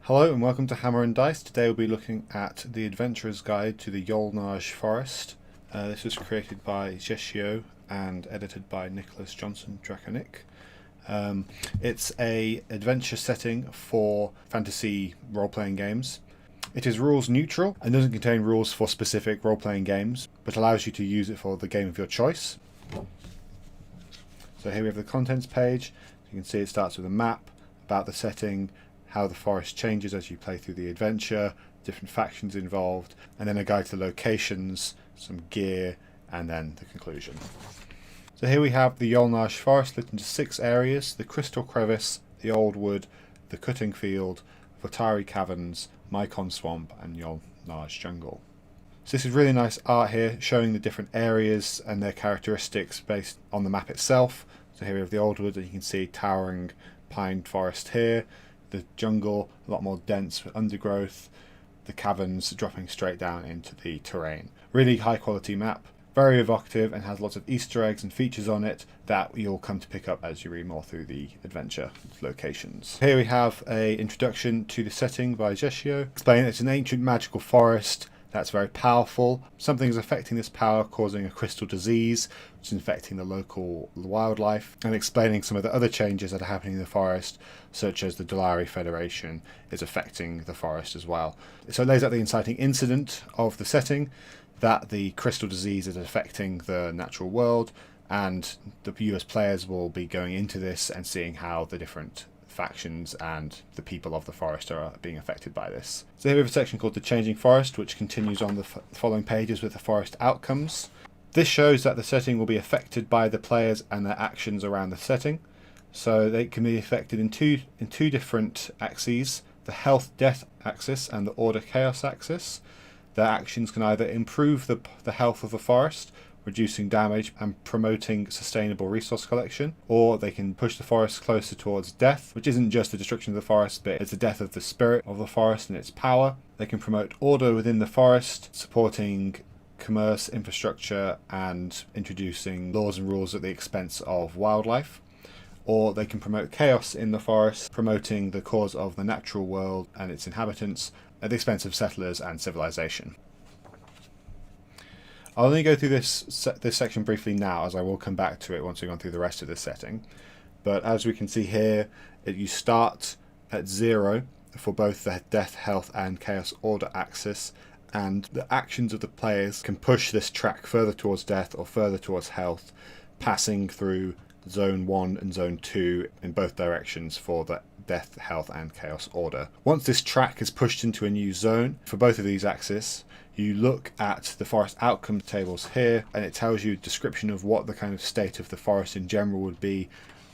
Hello and welcome to Hammer and Dice. Today we'll be looking at the Adventurer's Guide to the Yolnaj Forest. This was created by Jescio and edited by Nicholas Johnson Draconic. It's a adventure setting for fantasy role-playing games. It is rules neutral and doesn't contain rules for specific role-playing games, but allows you to use it for the game of your choice. So here we have the contents page. You can see it starts with a map about the setting, how the forest changes as you play through the adventure, different factions involved, and then a guide to the locations, some gear, and then the conclusion. So here we have the Yolnaj Forest split into 6 areas: the Crystal Crevice, the Old Wood, the Cutting Field, Votari Caverns, Mycon Swamp, and Yolnaj Jungle. So this is really nice art here, showing the different areas and their characteristics based on the map itself. So here we have the Old Wood, and you can see towering pine forest here. The jungle, a lot more dense undergrowth. The caverns dropping straight down into the terrain. Really high quality map, very evocative, and has lots of Easter eggs and features on it that you'll come to pick up as you read more through the adventure locations. Here we have an introduction to the setting by Jescio, explaining it's an ancient magical forest that's very powerful. Something is affecting this power, causing a crystal disease, which is infecting the local wildlife, and explaining some of the other changes that are happening in the forest, such as the Dulari Federation is affecting the forest as well. So it lays out the inciting incident of the setting, that the crystal disease is affecting the natural world, and the US players will be going into this and seeing how the different factions and the people of the forest are being affected by this. So here we have a section called The Changing Forest, which continues on the following pages with the forest outcomes. This shows that the setting will be affected by the players and their actions around the setting. So they can be affected in two different axes: the health death axis and the order chaos axis. Their actions can either improve the health of the forest, reducing damage and promoting sustainable resource collection, or they can push the forest closer towards death, which isn't just the destruction of the forest, but it's the death of the spirit of the forest and its power. They can promote order within the forest, supporting commerce, infrastructure, and introducing laws and rules at the expense of wildlife. Or they can promote chaos in the forest, promoting the cause of the natural world and its inhabitants at the expense of settlers and civilization. I'll only go through this section briefly now, as I will come back to it once we've gone through the rest of this setting. But as we can see here, you start at 0 for both the death, health, and chaos order axis, and the actions of the players can push this track further towards death or further towards health, passing through Zone 1 and Zone 2 in both directions for the death, health, and chaos order. Once this track is pushed into a new zone for both of these axes, you look at the forest outcome tables here, and it tells you a description of what the kind of state of the forest in general would be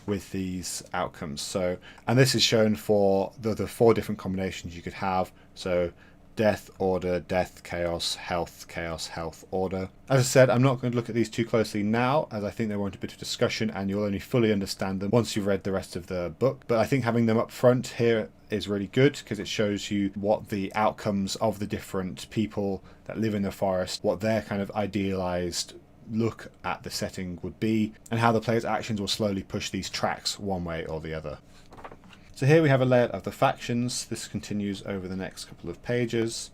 with these outcomes. So, and this is shown for the 4 different combinations you could have. So death, order, death, chaos, health, order. As I said, I'm not going to look at these too closely now, as I think they warrant a bit of discussion, and you'll only fully understand them once you've read the rest of the book. But I think having them up front here is really good, because it shows you what the outcomes of the different people that live in the forest, what their kind of idealized look at the setting would be, and how the player's actions will slowly push these tracks one way or the other. So here we have a layout of the factions. This continues over the next couple of pages,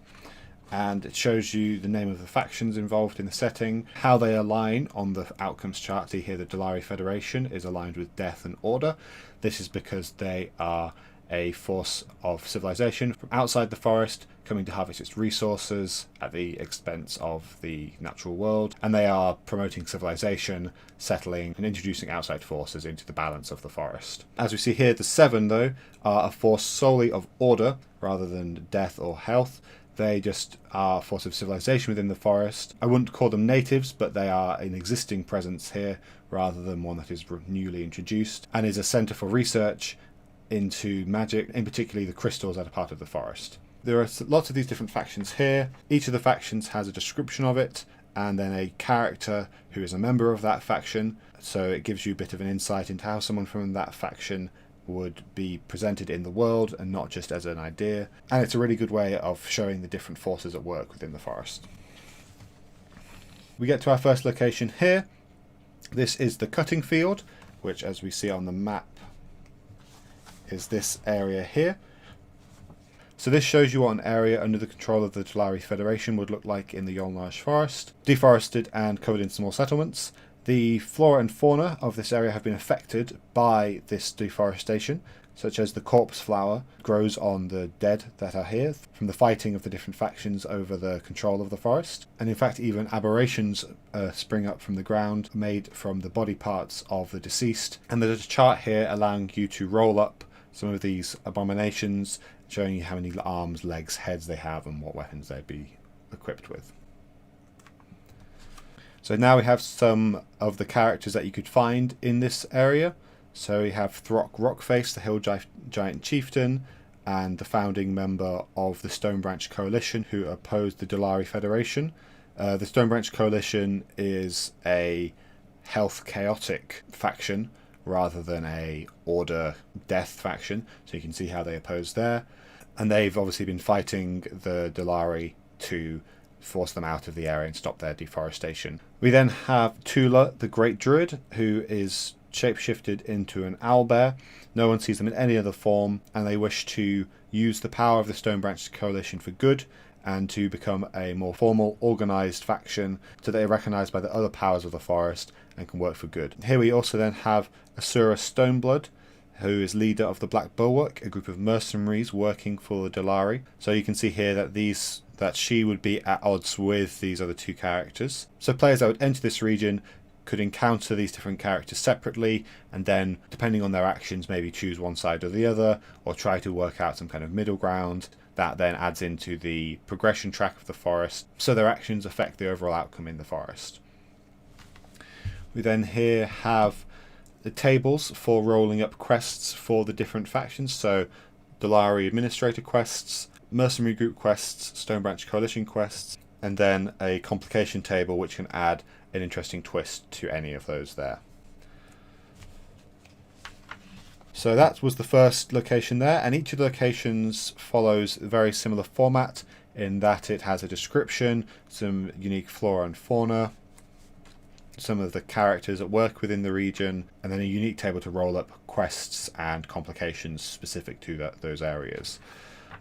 and it shows you the name of the factions involved in the setting, how they align on the outcomes chart. See here, the Dulari Federation is aligned with death and order. This is because they are a force of civilization from outside the forest, coming to harvest its resources at the expense of the natural world, and they are promoting civilization, settling, and introducing outside forces into the balance of the forest. As we see here, the 7 though are a force solely of order rather than death or health. They just are a force of civilization within the forest. I wouldn't call them natives, but they are an existing presence here rather than one that is newly introduced, and is a centre for research into magic, in particularly the crystals that are part of the forest. There are lots of these different factions here. Each of the factions has a description of it, and then a character who is a member of that faction, so it gives you a bit of an insight into how someone from that faction would be presented in the world and not just as an idea. And it's a really good way of showing the different forces at work within the forest. We get to our first location here. This is the Cutting Field, which, as we see on the map, is this area here. So this shows you what an area under the control of the Dulari Federation would look like in the Yolnaj Forest. Deforested and covered in small settlements. The flora and fauna of this area have been affected by this deforestation, such as the corpse flower grows on the dead that are here from the fighting of the different factions over the control of the forest. And in fact, even aberrations spring up from the ground made from the body parts of the deceased. And there's a chart here allowing you to roll up some of these abominations, showing you how many arms, legs, heads they have and what weapons they'd be equipped with. So now we have some of the characters that you could find in this area. So we have Throk Rockface, the Hill Giant Chieftain, and the founding member of the Stonebranch Coalition who opposed the Dulari Federation. The Stonebranch Coalition is a health chaotic faction rather than a order death faction, so you can see how they oppose there. And they've obviously been fighting the Dulari to force them out of the area and stop their deforestation. We then have Tula, the Great Druid, who is shapeshifted into an owlbear. No one sees them in any other form, and they wish to use the power of the Stonebranch Coalition for good and to become a more formal, organised faction so they are recognised by the other powers of the forest and can work for good. Here we also then have Asura Stoneblood, who is leader of the Black Bulwark, a group of mercenaries working for the Dulari. So you can see here that she would be at odds with these other two characters. So players that would enter this region could encounter these different characters separately, and then, depending on their actions, maybe choose one side or the other, or try to work out some kind of middle ground. That then adds into the progression track of the forest, so their actions affect the overall outcome in the forest. We then here have the tables for rolling up quests for the different factions, so Dulari Administrator quests, Mercenary Group quests, Stonebranch Coalition quests, and then a complication table which can add an interesting twist to any of those there. So that was the first location there, and each of the locations follows a very similar format in that it has a description, some unique flora and fauna, some of the characters that work within the region, and then a unique table to roll up quests and complications specific to those areas.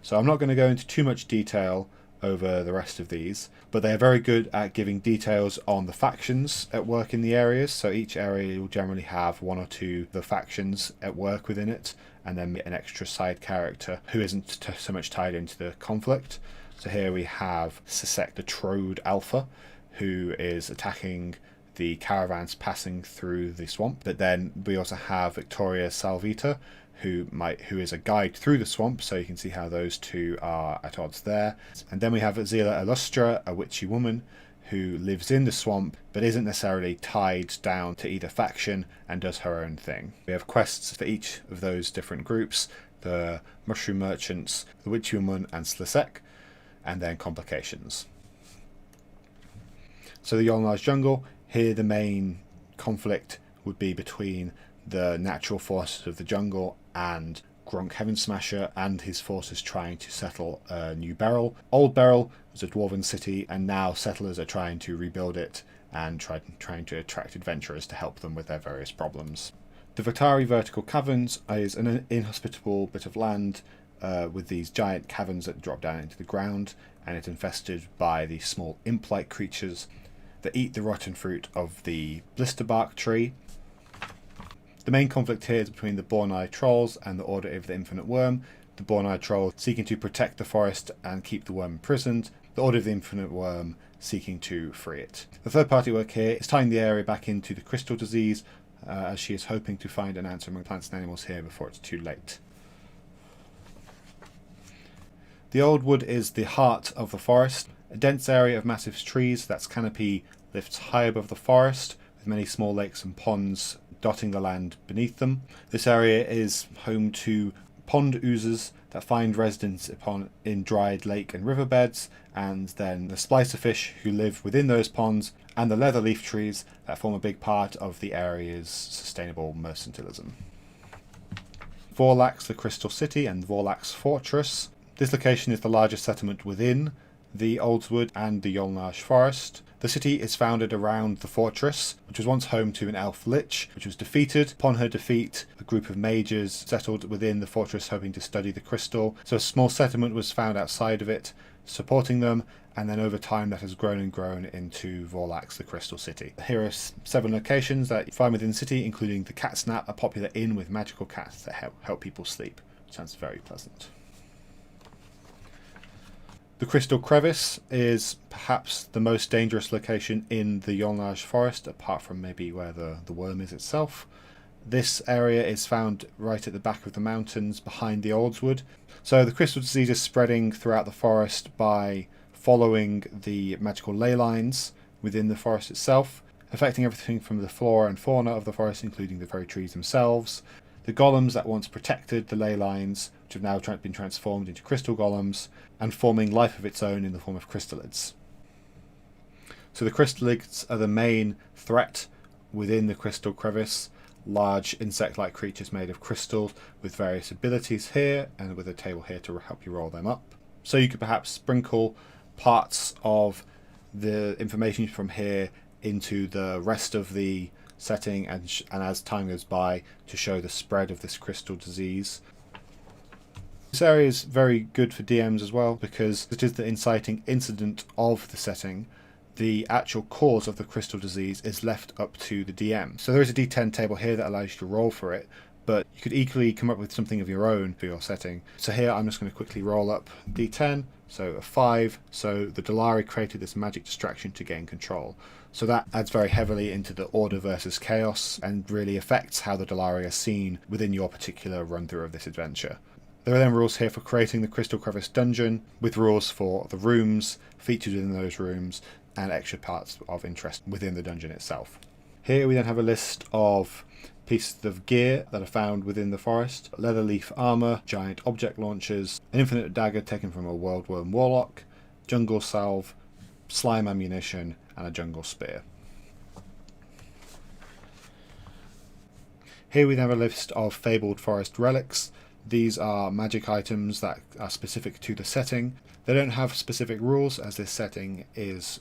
So I'm not going to go into too much detail over the rest of these, but they are very good at giving details on the factions at work in the areas. So each area will generally have one or two of the factions at work within it, and then an extra side character who isn't so much tied into the conflict. So here we have Sisek the Trode Alpha, who is attacking the caravans passing through the swamp. But then we also have Victoria Salvita, who is a guide through the swamp, so you can see how those two are at odds there. And then we have Zila Illustra, a witchy woman who lives in the swamp but isn't necessarily tied down to either faction and does her own thing. We have quests for each of those different groups, the Mushroom Merchants, the Witchy Woman and Slisek, and then complications. So the Yolnaj Jungle, here the main conflict would be between the natural forces of the jungle and Gronk Heaven Smasher and his forces trying to settle New Beryl. Old Beryl was a dwarven city, and now settlers are trying to rebuild it and trying to attract adventurers to help them with their various problems. The Vatari Vertical Caverns is an inhospitable bit of land with these giant caverns that drop down into the ground, and it's infested by these small imp-like creatures that eat the rotten fruit of the blisterbark tree. The main conflict here is between the Bornai Trolls and the Order of the Infinite Worm. The Bornai Trolls seeking to protect the forest and keep the worm imprisoned. The Order of the Infinite Worm seeking to free it. The third party work here is tying the area back into the crystal disease, as she is hoping to find an answer among plants and animals here before it's too late. The Old Wood is the heart of the forest, a dense area of massive trees that's canopy lifts high above the forest, with many small lakes and ponds dotting the land beneath them. This area is home to pond oozes that find residence in dried lake and riverbeds, and then the splicer fish who live within those ponds, and the leather leaf trees that form a big part of the area's sustainable mercantilism. Vorlax, the Crystal City, and Vorlax Fortress. This location is the largest settlement within the Oldswood and the Yolnage Forest. The city is founded around the fortress, which was once home to an elf lich, which was defeated. Upon her defeat, a group of mages settled within the fortress hoping to study the crystal. So a small settlement was found outside of it, supporting them, and then over time that has grown and grown into Vorlax, the Crystal City. Here are 7 locations that you find within the city, including the Cat Snap, a popular inn with magical cats that help people sleep. Sounds very pleasant. The Crystal Crevice is perhaps the most dangerous location in the Yolnage Forest, apart from maybe where the worm is itself. This area is found right at the back of the mountains behind the Oldswood. So the crystal disease is spreading throughout the forest by following the magical ley lines within the forest itself, affecting everything from the flora and fauna of the forest, including the very trees themselves. The golems that once protected the ley lines, which have now been transformed into crystal golems, and forming life of its own in the form of crystallids. So the crystallids are the main threat within the Crystal Crevice, large insect-like creatures made of crystal with various abilities here, and with a table here to help you roll them up. So you could perhaps sprinkle parts of the information from here into the rest of the setting, and as time goes by, to show the spread of this crystal disease. This area is very good for DMs as well, because it is the inciting incident of the setting. The actual cause of the crystal disease is left up to the DM. So there is a D10 table here that allows you to roll for it, but you could equally come up with something of your own for your setting. So here I'm just going to quickly roll up D10, so a 5, so the Dallari created this magic distraction to gain control. So that adds very heavily into the order versus chaos, and really affects how the Dallari are seen within your particular run through of this adventure. There are then rules here for creating the Crystal Crevice dungeon, with rules for the rooms, featured in those rooms, and extra parts of interest within the dungeon itself. Here we then have a list of pieces of gear that are found within the forest: leather leaf armour, giant object launchers, an infinite dagger taken from a Worldworm warlock, jungle salve, slime ammunition, and a jungle spear. Here we then have a list of fabled forest relics. These are magic items that are specific to the setting. They don't have specific rules, as this setting is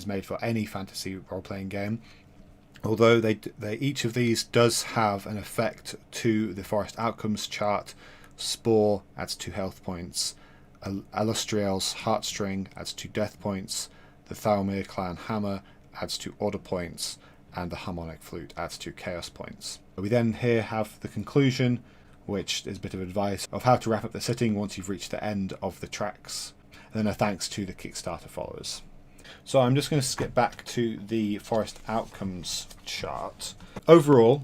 made for any fantasy role-playing game, although they each of these does have an effect to the forest outcomes chart. Spore adds 2 health points, Alustriel's heartstring adds 2 death points, the Thalmir clan hammer adds 2 order points, and the harmonic flute adds 2 chaos points. We then here have the conclusion, which is a bit of advice of how to wrap up the setting once you've reached the end of the tracks, and then a thanks to the Kickstarter followers. So I'm just going to skip back to the forest outcomes chart. Overall,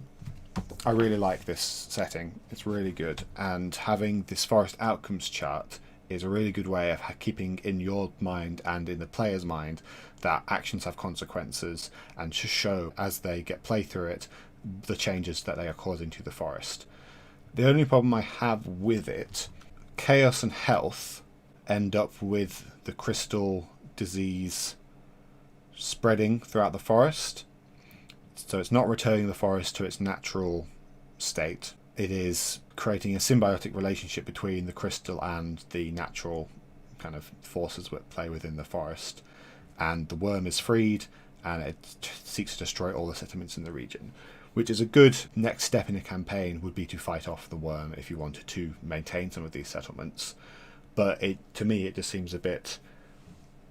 I really like this setting. It's really good, and having this forest outcomes chart is a really good way of keeping in your mind and in the player's mind that actions have consequences, and to show as they get play through it the changes that they are causing to the forest. The only problem I have with it, chaos and health end up with the crystal disease spreading throughout the forest. So it's not returning the forest to its natural state. It is creating a symbiotic relationship between the crystal and the natural kind of forces that play within the forest. And the worm is freed, and it seeks to destroy all the settlements in the region, which is a good next step in a campaign, would be to fight off the worm if you wanted to maintain some of these settlements. But to me it just seems a bit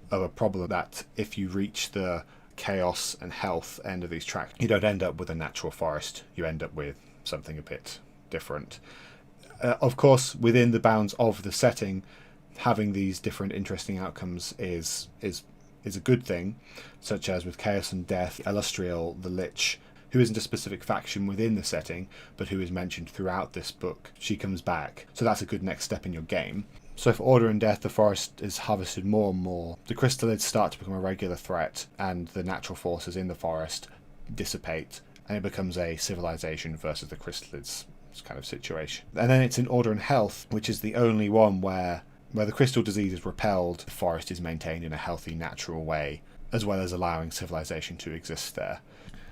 of a problem that if you reach the chaos and health end of these tracks, you don't end up with a natural forest, you end up with something a bit different. Of course, within the bounds of the setting, having these different interesting outcomes is a good thing, such as with chaos and death, Alustriel the Lich, who isn't a specific faction within the setting, but who is mentioned throughout this book, she comes back. So that's a good next step in your game. So for Order and Death, the forest is harvested more and more. The crystallids start to become a regular threat, and the natural forces in the forest dissipate, and it becomes a civilization versus the crystallids kind of situation. And then it's in Order and Health, which is the only one where the crystal disease is repelled, the forest is maintained in a healthy, natural way, as well as allowing civilization to exist there.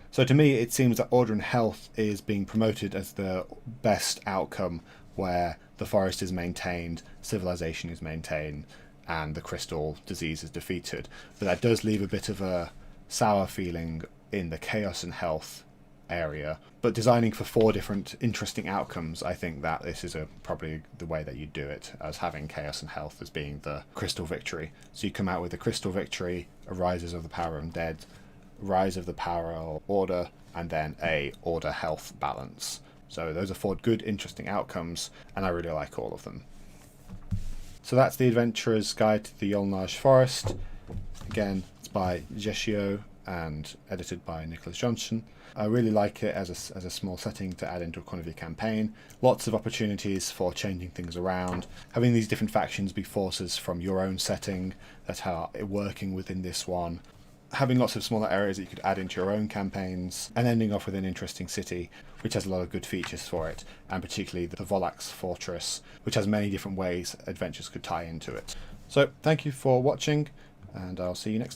So to me, it seems that Order and Health is being promoted as the best outcome, where the forest is maintained, civilization is maintained, and the crystal disease is defeated. But that does leave a bit of a sour feeling in the chaos and health area. But designing for 4 different interesting outcomes, I think that this is probably the way that you do it, as having chaos and health as being the crystal victory. So you come out with the crystal victory, a rises of the power of undead, rise of the power of order, and then a order health balance. So those are 4 good, interesting outcomes, and I really like all of them. So that's the Adventurer's Guide to the Yolnaj Forest. Again, it's by Jescio and edited by Nicholas Johnson. I really like it as a small setting to add into a Corne of your campaign. Lots of opportunities for changing things around, having these different factions be forces from your own setting that are working within this one, having lots of smaller areas that you could add into your own campaigns, and ending off with an interesting city which has a lot of good features for it, and particularly the Volax Fortress, which has many different ways adventures could tie into it. So thank you for watching, and I'll see you next time.